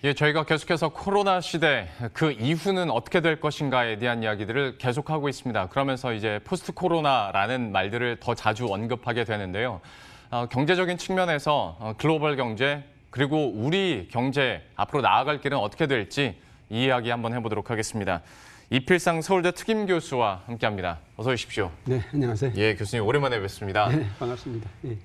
예, 저희가 계속해서 코로나 시대 그 이후는 어떻게 될 것인가에 대한 이야기들을 계속하고 있습니다. 그러면서 이제 포스트 코로나라는 말들을 더 자주 언급하게 되는데요. 경제적인 측면에서 글로벌 경제 그리고 우리 경제 앞으로 나아갈 길은 어떻게 될지 이 이야기 한번 해보도록 하겠습니다. 이필상 서울대 특임 교수와 함께합니다. 어서 오십시오. 네, 안녕하세요. 예, 교수님 오랜만에 뵙습니다. 네, 반갑습니다. 예.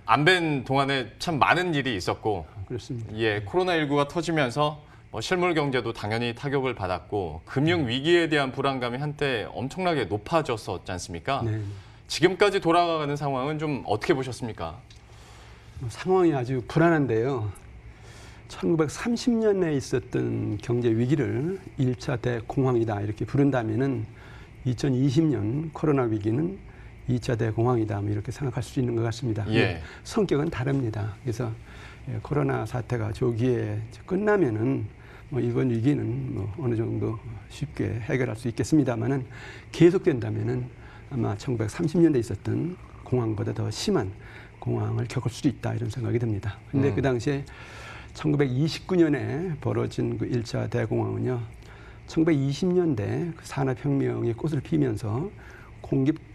안 뵌 동안에 참 많은 일이 있었고, 그렇습니다. 예, 코로나19가 터지면서 실물 경제도 당연히 타격을 받았고 금융 위기에 대한 불안감이 한때 엄청나게 높아졌었지 않습니까? 네. 지금까지 돌아가는 상황은 좀 어떻게 보셨습니까? 상황이 아주 불안한데요. 1930년에 있었던 경제 위기를 1차 대공황이다 이렇게 부른다면은 2020년 코로나 위기는 2차 대공황이다 이렇게 생각할 수 있는 것 같습니다. 예. 성격은 다릅니다. 그래서 코로나 사태가 조기에 끝나면은 이번 위기는 어느 정도 쉽게 해결할 수 있겠습니다만은 계속된다면은 아마 1930년대 있었던 공황보다 더 심한 공황을 겪을 수도 있다 이런 생각이 듭니다. 근데 그 당시에 1929년에 벌어진 그 1차 대공황은요, 1920년대 그 산업혁명이 꽃을 피면서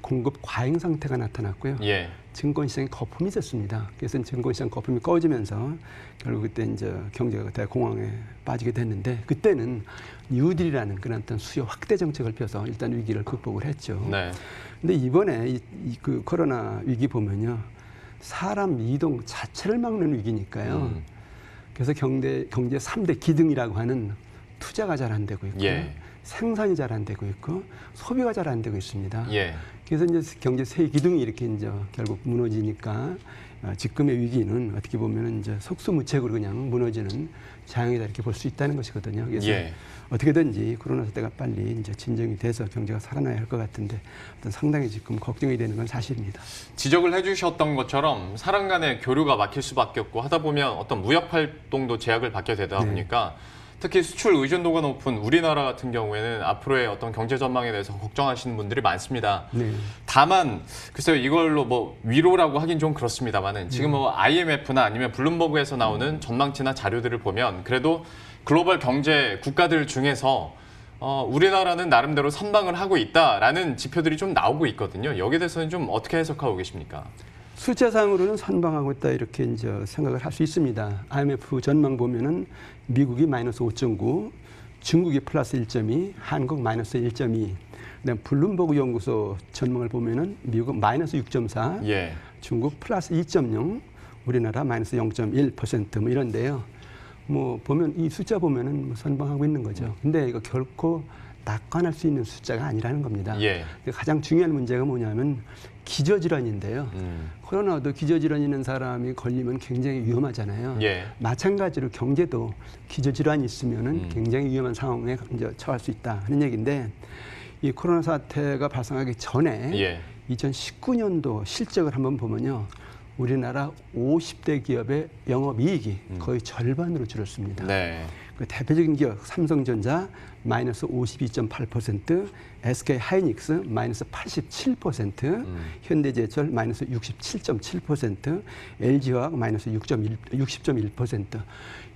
공급 과잉 상태가 나타났고요. 예. 증권시장에 거품이 있었습니다. 그래서 증권시장 거품이 꺼지면서 결국 그때 이제 경제가 대공황에 빠지게 됐는데 그때는 뉴딜이라는 그런 어떤 수요 확대 정책을 펴서 일단 위기를 극복을 했죠. 네. 근데 이번에 그 코로나 위기 보면요, 사람 이동 자체를 막는 위기니까요. 그래서 경제 3대 기둥이라고 하는 투자가 잘 안 되고 있고, 예. 생산이 잘 안 되고 있고, 소비가 잘 안 되고 있습니다. 예. 그래서 이제 경제 세 기둥이 이렇게 이제 결국 무너지니까 지금의 위기는 어떻게 보면 이제 속수무책으로 그냥 무너지는 장애다 이렇게 볼 수 있다는 것이거든요. 그래서 예. 어떻게든지 코로나 사태가 빨리 이제 진정이 돼서 경제가 살아나야 할 것 같은데 어떤 상당히 지금 걱정이 되는 건 사실입니다. 지적을 해주셨던 것처럼 사람 간의 교류가 막힐 수밖에 없고 하다 보면 어떤 무역 활동도 제약을 받게 되다 보니까 특히 수출 의존도가 높은 우리나라 같은 경우에는 앞으로의 어떤 경제 전망에 대해서 걱정하시는 분들이 많습니다. 네. 다만 글쎄요, 이걸로 위로라고 하긴 좀 그렇습니다만은 지금 IMF나 아니면 블룸버그에서 나오는 전망치나 자료들을 보면 그래도 글로벌 경제 국가들 중에서 우리나라는 나름대로 선방을 하고 있다라는 지표들이 좀 나오고 있거든요. 여기에 대해서는 좀 어떻게 해석하고 계십니까? 숫자상으로는 선방하고 있다 이렇게 이제 생각을 할 수 있습니다. IMF 전망 보면은 미국이 마이너스 5.9, 중국이 플러스 1.2, 한국 마이너스 1.2. 그다음 블룸버그 연구소 전망을 보면은 미국은 마이너스 6.4, 예. 중국 플러스 2.0, 우리나라 마이너스 0.1% 이런데요. 보면 이 숫자 보면은 선방하고 있는 거죠. 근데 이거 결코 낙관할 수 있는 숫자가 아니라는 겁니다. 예. 가장 중요한 문제가 뭐냐면 기저질환인데요. 코로나도 기저질환 있는 사람이 걸리면 굉장히 위험하잖아요. 예. 마찬가지로 경제도 기저질환이 있으면은 굉장히 위험한 상황에 이제 처할 수 있다 하는 얘기인데 이 코로나 사태가 발생하기 전에 2019년도 실적을 한번 보면요. 우리나라 50대 기업의 영업이익이 거의 절반으로 줄었습니다. 네. 그 대표적인 기업 삼성전자 마이너스 52.8%, SK 하이닉스 마이너스 87%, 현대제철 마이너스 67.7%, LG화학 마이너스 60.1%.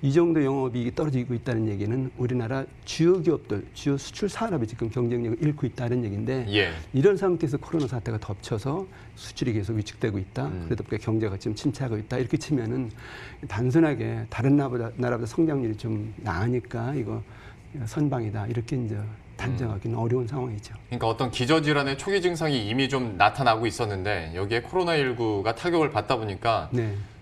이 정도 영업이익이 떨어지고 있다는 얘기는 우리나라 주요 기업들, 주요 수출 산업이 지금 경쟁력을 잃고 있다는 얘기인데 이런 상태에서 코로나 사태가 덮쳐서 수출이 계속 위축되고 있다. 그러다 보니까 경제가 지금 침체하고 있다. 이렇게 치면은 단순하게 다른 나라보다 성장률이 좀 나으니까 이거 선방이다. 이렇게 이제 단정하기는 어려운 상황이죠. 그러니까 어떤 기저질환의 초기 증상이 이미 좀 나타나고 있었는데 여기에 코로나19가 타격을 받다 보니까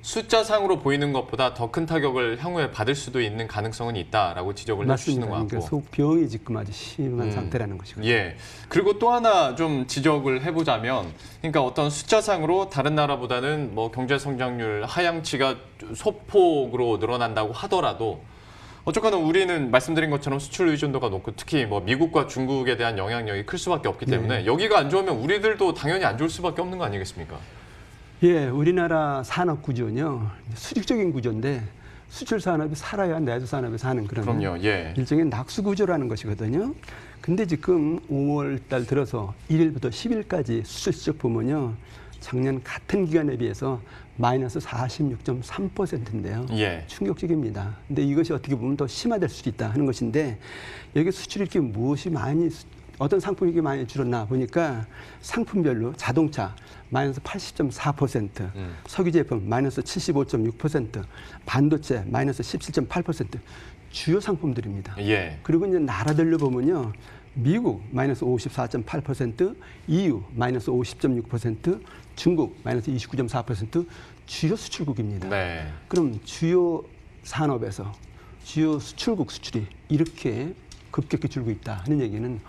숫자상으로 보이는 것보다 더 큰 타격을 향후에 받을 수도 있는 가능성은 있다라고 지적을 해주시는 것 같고. 그러니까 속병이 지금 아주 심한 상태라는 것이거든요. 예. 그리고 또 하나 좀 지적을 해보자면, 그러니까 어떤 숫자상으로 다른 나라보다는 경제 성장률 하향치가 소폭으로 늘어난다고 하더라도 어쨌거나 우리는 말씀드린 것처럼 수출 의존도가 높고 특히 미국과 중국에 대한 영향력이 클 수밖에 없기 때문에 여기가 안 좋으면 우리들도 당연히 안 좋을 수밖에 없는 거 아니겠습니까? 예, 우리나라 산업 구조는요, 수직적인 구조인데 수출 산업이 살아야 내수 산업이 사는 그런 일종의 낙수 구조라는 것이거든요. 근데 지금 5월 달 들어서 1일부터 10일까지 수출 실적 보면요, 작년 같은 기간에 비해서 마이너스 46.3%인데요. 예. 충격적입니다. 근데 이것이 어떻게 보면 더 심화될 수도 있다 하는 것인데 여기 수출이 이렇게 무엇이 많이 어떤 상품이 이렇게 많이 줄었나 보니까 상품별로 자동차 마이너스 80.4%, 석유 제품 마이너스 75.6%, 반도체 마이너스 17.8% 주요 상품들입니다. 예. 그리고 이제 나라들로 보면요. 미국 마이너스 54.8%, EU 마이너스 50.6%, 중국 마이너스 29.4% 주요 수출국입니다. 네. 그럼 주요 산업에서 주요 수출국 수출이 이렇게 급격히 줄고 있다 하는 얘기는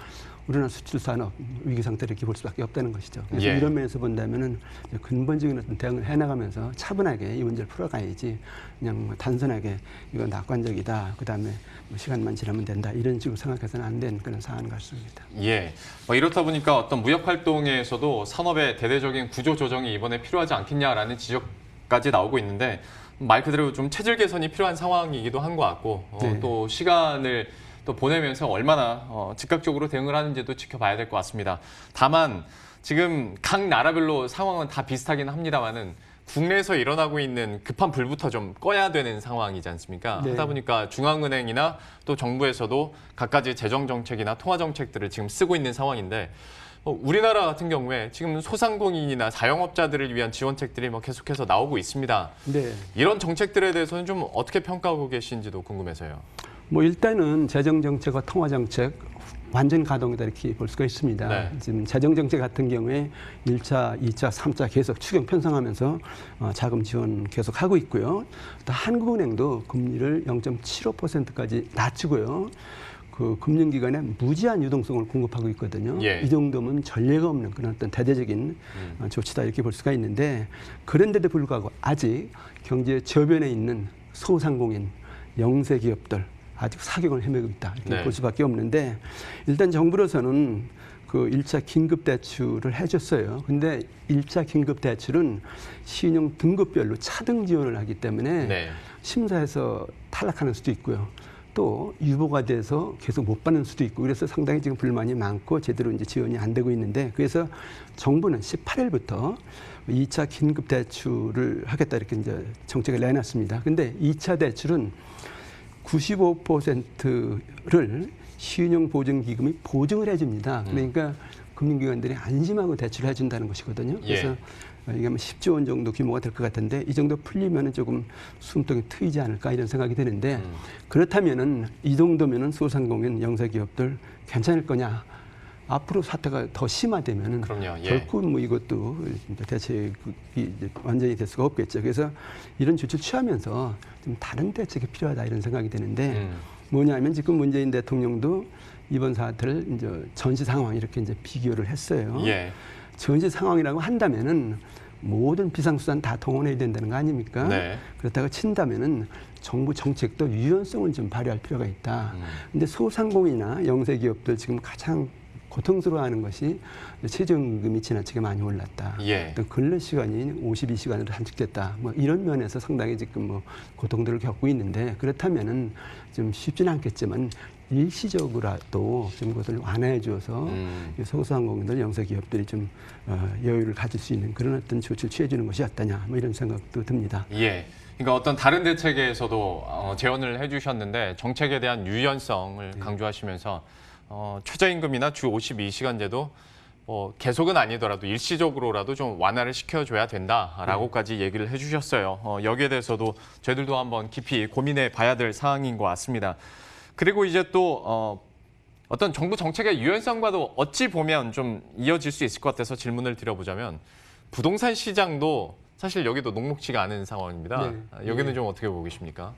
우리나라 수출 산업 위기 상태를 이렇게 볼 수밖에 없다는 것이죠. 그래서 예. 이런 면에서 본다면은 근본적인 어떤 대응을 해나가면서 차분하게 이 문제를 풀어가야지 그냥 뭐 단순하게 이건 낙관적이다. 그다음에 뭐 시간만 지나면 된다. 이런 식으로 생각해서는 안 되는 그런 상황 같습니다. 예. 뭐 이렇다 보니까 어떤 무역 활동에서도 산업의 대대적인 구조 조정이 이번에 필요하지 않겠냐라는 지적까지 나오고 있는데 말 그대로 좀 체질 개선이 필요한 상황이기도 한 것 같고 네. 또 시간을 또 보내면서 얼마나 즉각적으로 대응을 하는지도 지켜봐야 될 것 같습니다. 다만 지금 각 나라별로 상황은 다 비슷하긴 합니다만은 국내에서 일어나고 있는 급한 불부터 좀 꺼야 되는 상황이지 않습니까? 네. 하다 보니까 중앙은행이나 또 정부에서도 각가지 재정 정책이나 통화 정책들을 지금 쓰고 있는 상황인데 우리나라 같은 경우에 지금 소상공인이나 자영업자들을 위한 지원책들이 뭐 계속해서 나오고 있습니다. 네. 이런 정책들에 대해서는 좀 어떻게 평가하고 계신지도 궁금해서요. 뭐 일단은 재정 정책과 통화 정책 완전 가동이다 이렇게 볼 수가 있습니다. 네. 지금 재정 정책 같은 경우에 1차, 2차, 3차 계속 추경 편성하면서 자금 지원 계속 하고 있고요. 또 한국은행도 금리를 0.75%까지 낮추고요. 그 금융기관에 무제한 유동성을 공급하고 있거든요. 예. 이 정도면 전례가 없는 그런 어떤 대대적인 조치다 이렇게 볼 수가 있는데 그런데도 불구하고 아직 경제 저변에 있는 소상공인, 영세 기업들 아직 사격을 헤매고 있다 이렇게 네. 볼 수밖에 없는데 일단 정부로서는 그 1차 긴급 대출을 해줬어요. 근데 1차 긴급 대출은 신용 등급별로 차등 지원을 하기 때문에 네. 심사에서 탈락하는 수도 있고요. 또 유보가 돼서 계속 못 받는 수도 있고 그래서 상당히 지금 불만이 많고 제대로 이제 지원이 안 되고 있는데 그래서 정부는 18일부터 2차 긴급 대출을 하겠다 이렇게 이제 정책을 내놨습니다. 근데 2차 대출은 95%를 신용보증기금이 보증을 해줍니다. 그러니까 금융기관들이 안심하고 대출을 해준다는 것이거든요. 그래서 이게 10조 원 정도 규모가 될 것 같은데 이 정도 풀리면은 조금 숨통이 트이지 않을까 이런 생각이 드는데 그렇다면은 이 정도면은 소상공인 영세기업들 괜찮을 거냐? 앞으로 사태가 더 심화되면은 그럼요. 예. 결코 뭐 이것도 대책이 완전히 될 수가 없겠죠. 그래서 이런 조치를 취하면서 좀 다른 대책이 필요하다 이런 생각이 드는데 뭐냐면 지금 문재인 대통령도 이번 사태를 이제 전시 상황 이렇게 이제 비교를 했어요. 예. 전시 상황이라고 한다면은 모든 비상수단 다 동원해야 된다는 거 아닙니까? 네. 그렇다고 친다면은 정부 정책도 유연성을 좀 발휘할 필요가 있다. 근데 소상공인이나 영세기업들 지금 가장 고통스러워하는 것이 최저임금이 지나치게 많이 올랐다. 예. 또 근로 시간이 52시간으로 단축됐다. 뭐 이런 면에서 상당히 지금 뭐 고통들을 겪고 있는데 그렇다면은 좀 쉽지는 않겠지만 일시적으로라도 좀 그것을 완화해 줘서 소상공인들, 영세기업들이 좀 여유를 가질 수 있는 그런 어떤 조치를 취해 주는 것이 어떠냐. 뭐 이런 생각도 듭니다. 예. 그러니까 어떤 다른 대책에서도 제언을 해주셨는데 정책에 대한 유연성을 강조하시면서 최저임금이나 주 52시간제도 계속은 아니더라도 일시적으로라도 좀 완화를 시켜줘야 된다라고까지 얘기를 해주셨어요. 여기에 대해서도 저희들도 한번 깊이 고민해 봐야 될 사항인 것 같습니다. 그리고 이제 또 어떤 정부 정책의 유연성과도 어찌 보면 좀 이어질 수 있을 것 같아서 질문을 드려보자면 부동산 시장도 사실 여기도 녹록지가 않은 상황입니다. 네. 여기는 좀 어떻게 보고 계십니까?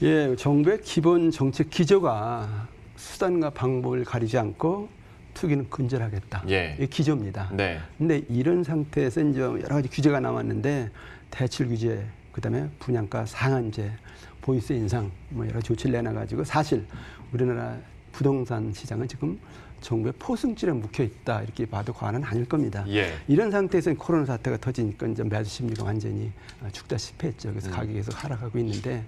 예, 정부의 기본 정책 기조가 수단과 방법을 가리지 않고 투기는 근절하겠다. 예. 이게 기조입니다. 네. 근데 이런 상태에서 이제 여러 가지 규제가 나왔는데 대출 규제, 그다음에 분양가 상한제, 보유세 인상 뭐 여러 조치를 내놔가지고 사실 우리나라 부동산 시장은 지금 정부의 포승줄에 묵혀 있다 이렇게 봐도 과언은 아닐 겁니다. 예. 이런 상태에서 코로나 사태가 터지니까 이제 매수 심리가 완전히 죽다시피 했죠. 그래서 가격이 계속 하락하고 있는데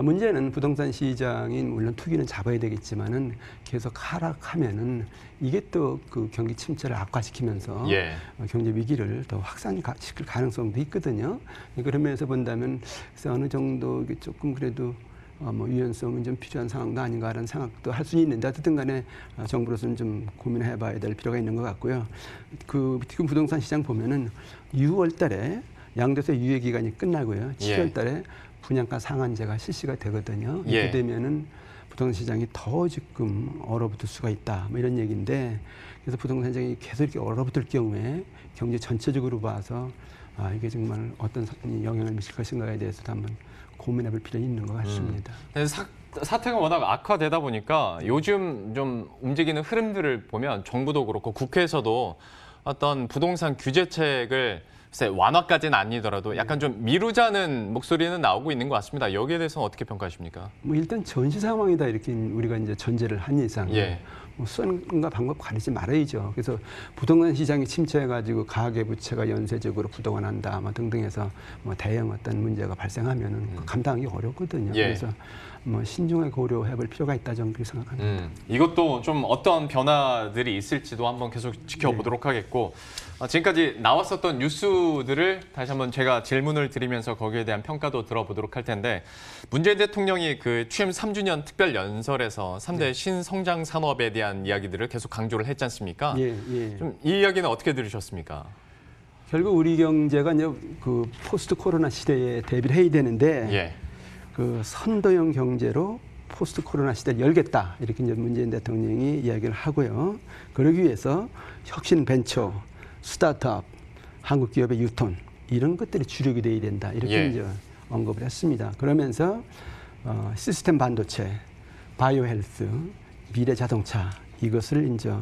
문제는 부동산 시장이 물론 투기는 잡아야 되겠지만은 계속 하락하면은 이게 또 그 경기 침체를 악화시키면서 예. 경제 위기를 더 확산시킬 가능성도 있거든요. 그런 면에서 본다면 그래서 어느 정도 이게 조금 그래도 뭐 유연성은 좀 필요한 상황도 아닌가라는 생각도 할 수 있는데 어쨌든 간에 정부로서는 좀 고민해 봐야 될 필요가 있는 것 같고요. 그 지금 부동산 시장 보면은 6월 달에 양도세 유예 기간이 끝나고요. 7월 달에 분양가 상한제가 실시가 되거든요. 예. 이렇게 되면은 부동산 시장이 더 지금 얼어붙을 수가 있다. 뭐 이런 얘기인데 그래서 부동산 시장이 계속 이렇게 얼어붙을 경우에 경제 전체적으로 봐서 이게 정말 어떤 영향을 미칠 것인가에 대해서도 한번 고민해볼 필요가 있는 것 같습니다. 사태가 워낙 악화되다 보니까 요즘 좀 움직이는 흐름들을 보면 정부도 그렇고 국회에서도 어떤 부동산 규제책을 글쎄 완화까지는 아니더라도 약간 좀 미루자는 목소리는 나오고 있는 것 같습니다. 여기에 대해서는 어떻게 평가하십니까? 뭐 일단 전시 상황이다 이렇게 우리가 이제 전제를 한 이상 뭐 수단과 방법 가리지 말아야죠. 그래서 부동산 시장이 침체해가지고 가계부채가 연쇄적으로 부동한다 뭐 등등해서 뭐 대형 어떤 문제가 발생하면은 감당하기 어렵거든요. 그래서 뭐 신중하게 고려해볼 필요가 있다 저는 그렇게 생각합니다. 이것도 좀 어떤 변화들이 있을지도 한번 계속 지켜보도록 하겠고 지금까지 나왔었던 뉴스들을 다시 한번 제가 질문을 드리면서 거기에 대한 평가도 들어보도록 할 텐데 문재인 대통령이 그 취임 3주년 특별 연설에서 3대 신성장 산업에 대한 이야기들을 계속 강조를 했지 않습니까? 좀 이 이야기는 어떻게 들으셨습니까? 결국 우리 경제가 이제 그 포스트 코로나 시대에 대비를 해야 되는데 그 선도형 경제로 포스트 코로나 시대를 열겠다 이렇게 이제 문재인 대통령이 이야기를 하고요. 그러기 위해서 혁신 벤처, 스타트업, 한국 기업의 유통 이런 것들이 주력이 돼야 된다 이렇게 이제 언급을 했습니다. 그러면서 시스템 반도체, 바이오 헬스, 미래 자동차 이것을 이제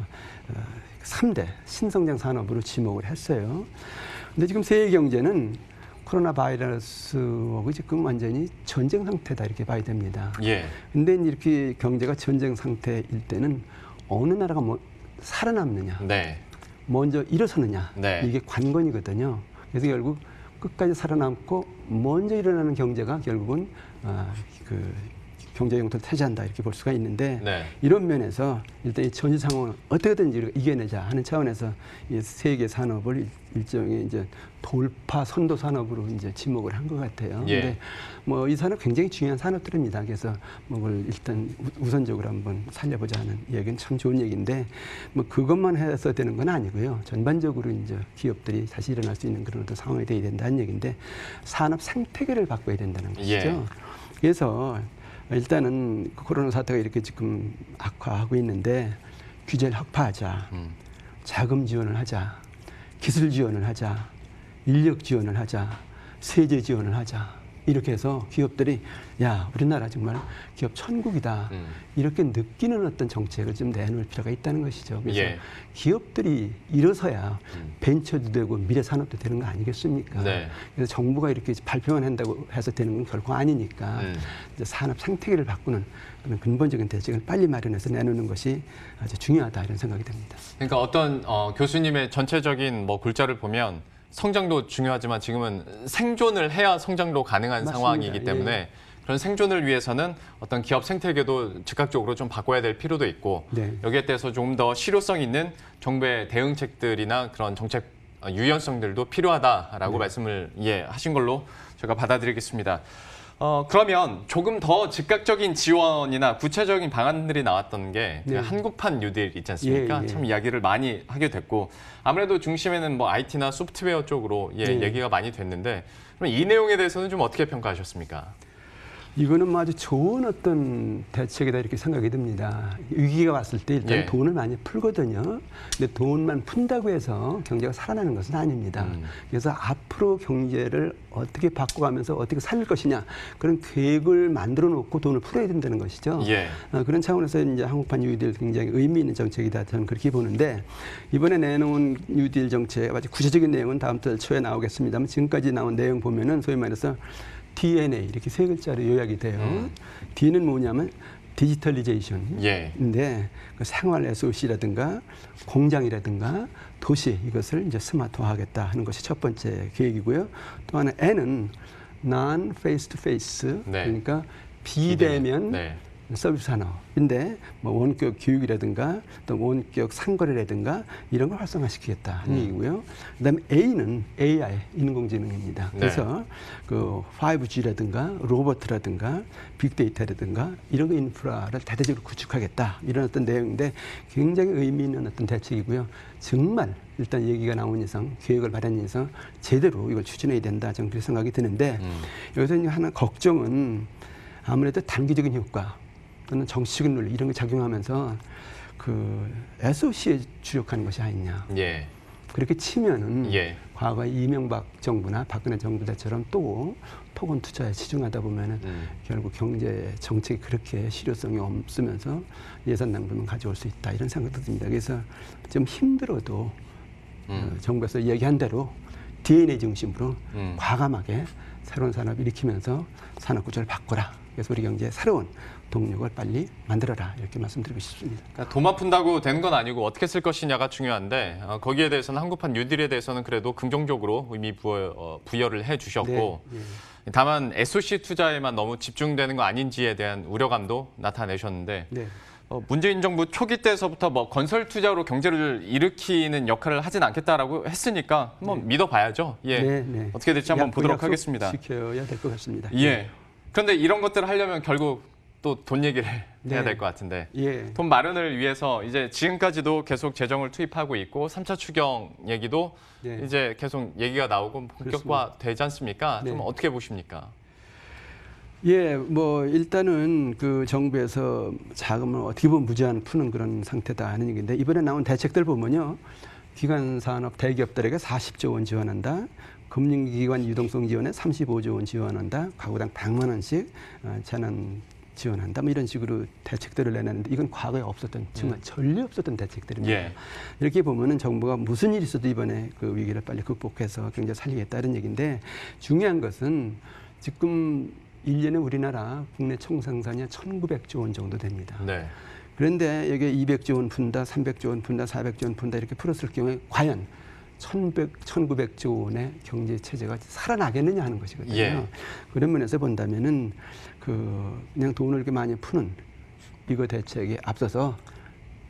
3대 신성장 산업으로 지목을 했어요. 근데 지금 세계 경제는 코로나 바이러스하고 지금 완전히 전쟁 상태다 이렇게 봐야 됩니다. 근데 이렇게 경제가 전쟁 상태일 때는 어느 나라가 뭐 살아남느냐, 먼저 일어서느냐 이게 관건이거든요. 그래서 결국 끝까지 살아남고 먼저 일어나는 경제가 결국은 그 경제 용토를 태제한다 이렇게 볼 수가 있는데 이런 면에서 일단 이 전시 상황을 어떻게든지 우리가 이겨내자 하는 차원에서 이 세계 산업을 일종의 이제 돌파 선도 산업으로 이제 지목을 한 것 같아요. 근데 뭐 이 산업 굉장히 중요한 산업들입니다. 그래서 뭐 그걸 일단 우선적으로 한번 살려보자 는 얘기는 참 좋은 얘기인데 뭐 그것만 해서 되는 건 아니고요. 전반적으로 이제 기업들이 다시 일어날 수 있는 그런 어떤 상황이 돼야 된다는 얘기인데 산업 생태계를 바꿔야 된다는 것이죠. 그래서 일단은 코로나 사태가 이렇게 지금 악화하고 있는데 규제를 혁파하자, 자금 지원을 하자, 기술 지원을 하자, 인력 지원을 하자, 세제 지원을 하자. 이렇게 해서 기업들이 야 우리나라 정말 기업 천국이다 이렇게 느끼는 어떤 정책을 좀 내놓을 필요가 있다는 것이죠. 그래서 기업들이 일어서야 벤처도 되고 미래 산업도 되는 거 아니겠습니까? 그래서 정부가 이렇게 발표만 한다고 해서 되는 건 결코 아니니까 이제 산업 생태계를 바꾸는 그런 근본적인 대책을 빨리 마련해서 내놓는 것이 아주 중요하다 이런 생각이 듭니다. 그러니까 어떤 교수님의 전체적인 뭐 글자를 보면 성장도 중요하지만 지금은 생존을 해야 성장도 가능한 상황이기 때문에 그런 생존을 위해서는 어떤 기업 생태계도 즉각적으로 좀 바꿔야 될 필요도 있고 여기에 대해서 좀 더 실효성 있는 정부의 대응책들이나 그런 정책 유연성들도 필요하다라고 말씀을 하신 걸로 제가 받아들이겠습니다. 그러면 조금 더 즉각적인 지원이나 구체적인 방안들이 나왔던 게 한국판 뉴딜 있지 않습니까? 참 이야기를 많이 하게 됐고 아무래도 중심에는 뭐 IT나 소프트웨어 쪽으로 얘기가 많이 됐는데 그럼 이 내용에 대해서는 좀 어떻게 평가하셨습니까? 이거는 뭐 아주 좋은 어떤 대책이다 이렇게 생각이 듭니다. 위기가 왔을 때 일단 돈을 많이 풀거든요. 근데 돈만 푼다고 해서 경제가 살아나는 것은 아닙니다. 그래서 앞으로 경제를 어떻게 바꿔가면서 어떻게 살릴 것이냐 그런 계획을 만들어 놓고 돈을 풀어야 된다는 것이죠. 그런 차원에서 이제 한국판 뉴딜 굉장히 의미 있는 정책이다 저는 그렇게 보는데 이번에 내놓은 뉴딜 정책 아주 구체적인 내용은 다음 달 초에 나오겠습니다만 지금까지 나온 내용 보면은 소위 말해서 DNA 이렇게 세 글자로 요약이 돼요. D는 뭐냐면 디지털리제이션인데 그 생활 SOC라든가 공장이라든가 도시 이것을 이제 스마트화하겠다 하는 것이 첫 번째 계획이고요. 또 하나 N은 non face to face 그러니까 비대면 네. 서비스 산업인데 뭐 원격 교육이라든가 또 원격 상거래라든가 이런 걸 활성화시키겠다 하는 얘기고요. 그다음에 A는 AI 인공지능입니다. 네. 그래서 그 5G라든가 로봇이라든가 빅데이터라든가 이런 거 인프라를 대대적으로 구축하겠다 이런 어떤 내용인데 굉장히 의미 있는 어떤 대책이고요. 정말 일단 얘기가 나온 이상 계획을 마련 이상 제대로 이걸 추진해야 된다 저는 그렇게 생각이 드는데 여기서 이제 하나 걱정은 아무래도 단기적인 효과 또는 정치적인 논리 이런 게 작용하면서 그 SOC에 주력하는 것이 아니냐. 예. 그렇게 치면은 예. 과거 이명박 정부나 박근혜 정부 때처럼 또 토건 투자에 치중하다 보면은 결국 경제 정책이 그렇게 실효성이 없으면서 예산 낭비만 가져올 수 있다 이런 생각도 듭니다. 그래서 좀 힘들어도 정부에서 얘기한 대로 DNA 중심으로 과감하게 새로운 산업 일으키면서 산업 구조를 바꿔라. 그래서 우리 경제의 새로운 동력을 빨리 만들어라 이렇게 말씀드리고 싶습니다. 그러니까 돈만 푼다고 되는 건 아니고 어떻게 쓸 것이냐가 중요한데 거기에 대해서는 한국판 뉴딜에 대해서는 그래도 긍정적으로 의미 부여를 해주셨고 네, 다만 SOC 투자에만 너무 집중되는 거 아닌지에 대한 우려감도 나타내셨는데 네. 문재인 정부 초기 때서부터 뭐 건설 투자로 경제를 일으키는 역할을 하진 않겠다라고 했으니까 한번 믿어봐야죠. 예. 네, 네. 어떻게 될지 한번 보도록 약속 하겠습니다. 지켜야 될 것 같습니다. 예. 그런데 이런 것들을 하려면 결국 또 돈 얘기를 해야 네. 될 것 같은데 예. 돈 마련을 위해서 이제 지금까지도 계속 재정을 투입하고 있고 3차 추경 얘기도 네. 이제 계속 얘기가 나오고 본격화되지 않습니까? 네. 좀 어떻게 보십니까? 예, 뭐 일단은 그 정부에서 자금을 어떻게 보면 무제한 푸는 그런 상태다 하는 얘기인데 이번에 나온 대책들 보면요. 기관 산업 대기업들에게 40조 원 지원한다. 금융기관 유동성 지원에 35조 원 지원한다. 가구당 100만 원씩 재난 지원한다. 뭐 이런 식으로 대책들을 내놨는데 이건 과거에 없었던 정말 전례 없었던 대책들입니다. 예. 이렇게 보면은 정부가 무슨 일이 있어도 이번에 그 위기를 빨리 극복해서 경제 살리겠다 이런 얘기인데 중요한 것은 지금 1년에 우리나라 국내 총생산이 1,900조 원 정도 됩니다. 네. 그런데 여기 200조 원 푼다, 300조 원 푼다, 400조 원 푼다 이렇게 풀었을 경우에 과연 1,900조 원의 경제 체제가 살아나겠느냐 하는 것이거든요. 예. 그런 면에서 본다면은 그냥 돈을 이렇게 많이 푸는 이거 대책에 앞서서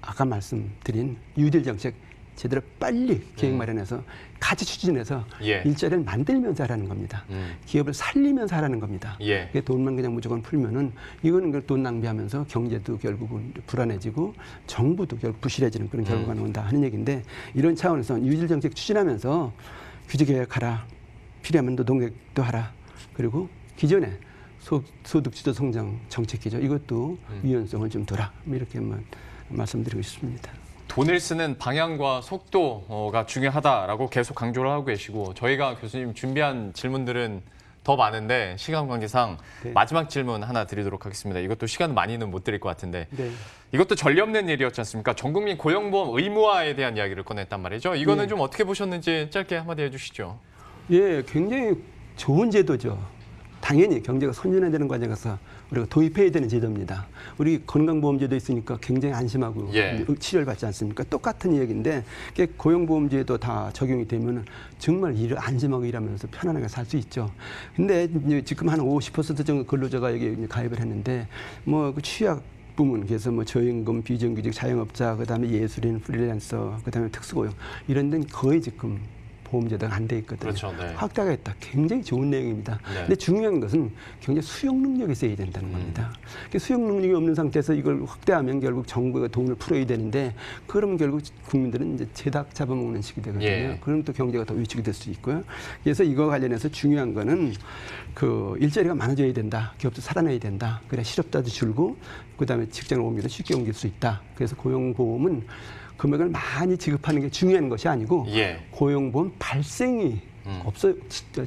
아까 말씀드린 뉴딜 정책 제대로 빨리 계획 마련해서 같이 추진해서 예. 일자리를 만들면서 하라는 겁니다. 기업을 살리면서 하라는 겁니다. 예. 돈만 그냥 무조건 풀면은 이거는 돈 낭비하면서 경제도 결국은 불안해지고 정부도 결국 부실해지는 그런 결과가 나온다 하는 얘기인데 이런 차원에서 뉴딜 정책 추진하면서 규제 개혁하라. 필요하면 노동개혁도 하라. 그리고 기존에 소득 주도 성장 정책 기조 이것도 유연성을 좀 둬라. 이렇게만 말씀드리고 싶습니다. 돈을 쓰는 방향과 속도가 중요하다라고 계속 강조를 하고 계시고 저희가 교수님 준비한 질문들은 더 많은데 시간 관계상 네. 마지막 질문 하나 드리도록 하겠습니다. 이것도 시간 많이는 못 드릴 것 같은데 네. 이것도 전례 없는 일이었지 않습니까? 전국민 고용보험 의무화에 대한 이야기를 꺼냈단 말이죠. 이거는 네. 좀 어떻게 보셨는지 짧게 한마디 해주시죠. 예, 굉장히 좋은 제도죠. 당연히 경제가 선진화되는 과정에서 우리가 도입해야 되는 제도입니다. 우리 건강보험제도 있으니까 굉장히 안심하고 예. 치료를 받지 않습니까? 똑같은 얘기인데 고용보험제도 다 적용이 되면 정말 안심하고 일하면서 편안하게 살 수 있죠. 근데 지금 한 50% 정도 근로자가 여기 가입을 했는데 뭐 그 취약 부문 그래서 뭐 저임금, 비정규직 자영업자, 그다음에 예술인, 프리랜서, 그다음에 특수고용 이런 데는 거의 지금 보험제도가 안 돼 있거든요. 그렇죠, 네. 확대하겠다. 굉장히 좋은 내용입니다. 네. 근데 중요한 것은 경제 수용 능력이 있어야 된다는 겁니다. 수용 능력이 없는 상태에서 이걸 확대하면 결국 정부가 돈을 풀어야 되는데 그러면 결국 국민들은 이제 제닭 잡아먹는 식이 되거든요. 예. 그럼 또 경제가 더 위축이 될 수 있고요. 그래서 이거 관련해서 중요한 거는 그 일자리가 많아져야 된다. 기업도 살아나야 된다. 그래 실업자도 줄고 그다음에 직장을 옮기도 쉽게 옮길 수 있다. 그래서 고용보험은 금액을 많이 지급하는 게 중요한 것이 아니고 예. 고용보험 발생이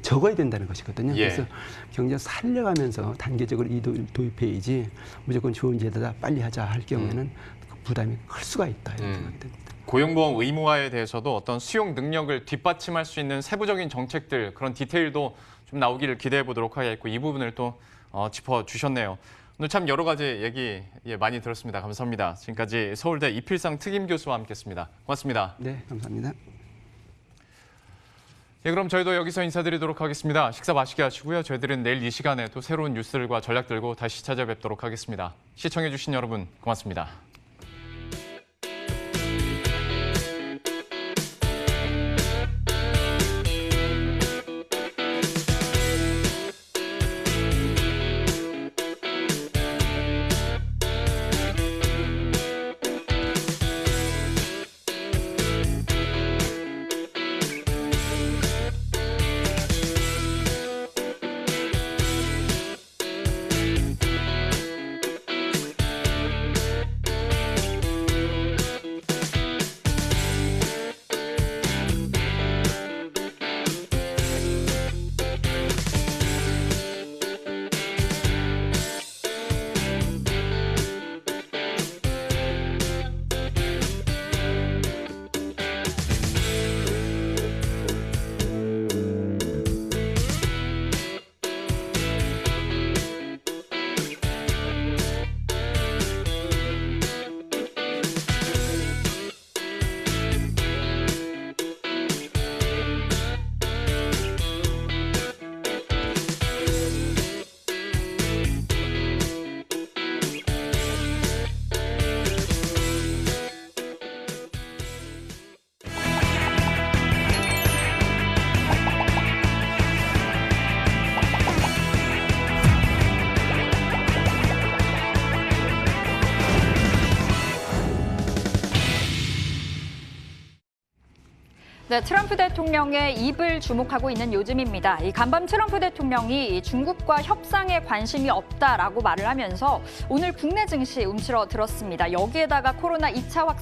적어야 된다는 것이거든요. 예. 그래서 경제 살려가면서 단계적으로 도입해야지 무조건 좋은 제도다 빨리 하자 할 경우에는 그 부담이 클 수가 있다 이렇게 생각이 됩니다. 고용보험 의무화에 대해서도 어떤 수용 능력을 뒷받침할 수 있는 세부적인 정책들 그런 디테일도 좀 나오기를 기대해 보도록 하겠고 이 부분을 또 짚어주셨네요. 오늘 참 여러 가지 얘기 많이 들었습니다. 감사합니다. 지금까지 서울대 이필상 특임 교수와 함께했습니다. 고맙습니다. 네, 감사합니다. 예, 그럼 저희도 여기서 인사드리도록 하겠습니다. 식사 맛있게 하시고요. 저희들은 내일 이 시간에 또 새로운 뉴스들과 전략 들고 다시 찾아뵙도록 하겠습니다. 시청해주신 여러분 고맙습니다. 네, 트럼프 대통령의 입을 주목하고 있는 요즘입니다. 이 간밤 트럼프 대통령이 중국과 협상에 관심이 없다라고 말을 하면서 오늘 국내 증시 움츠러들었습니다. 여기에다가 코로나 2차 확산